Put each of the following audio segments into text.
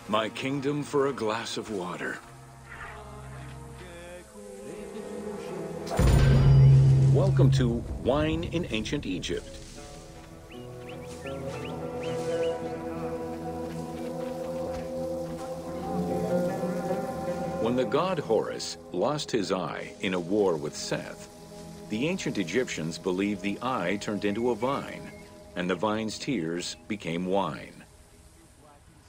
My kingdom for a glass of water. Welcome to Wine in Ancient Egypt. When the god Horus lost his eye in a war with Seth, the ancient Egyptians believed the eye turned into a vine, and the vine's tears became wine.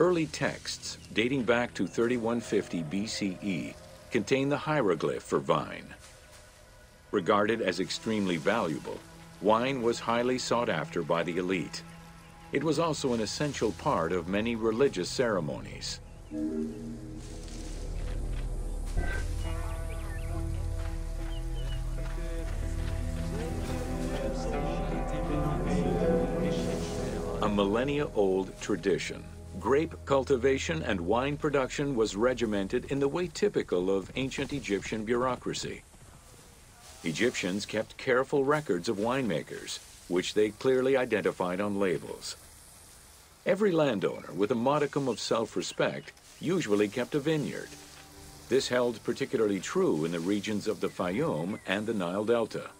Early texts, dating back to 3150 BCE, contain the hieroglyph for vine. Regarded as extremely valuable, wine was highly sought after by the elite. It was also an essential part of many religious ceremonies. A millennia-old tradition. Grape cultivation and wine production was regimented in the way typical of ancient Egyptian bureaucracy. Egyptians kept careful records of winemakers, which they clearly identified on labels. Every landowner with a modicum of self-respect usually kept a vineyard. This held particularly true in the regions of the Fayum and the Nile Delta.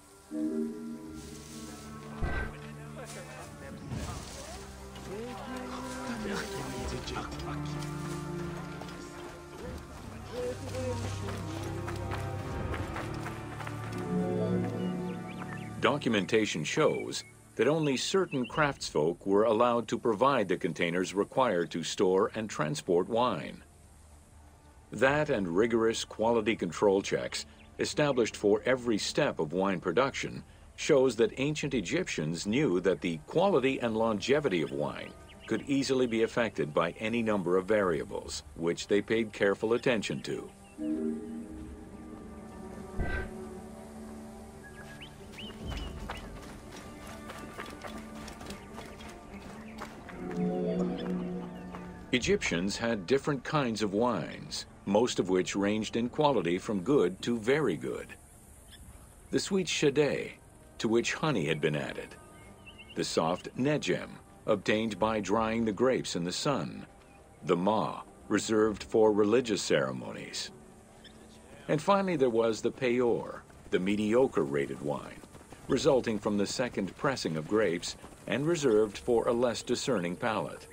Documentation shows that only certain craftsfolk were allowed to provide the containers required to store and transport wine. That and rigorous quality control checks established for every step of wine production shows that ancient Egyptians knew that the quality and longevity of wine could easily be affected by any number of variables, which they paid careful attention to. Egyptians had different kinds of wines, most of which ranged in quality from good to very good. The sweet shadeh, to which honey had been added. The soft nejem, obtained by drying the grapes in the sun. The ma, reserved for religious ceremonies. And finally there was the peor, the mediocre-rated wine, resulting from the second pressing of grapes and reserved for a less discerning palate.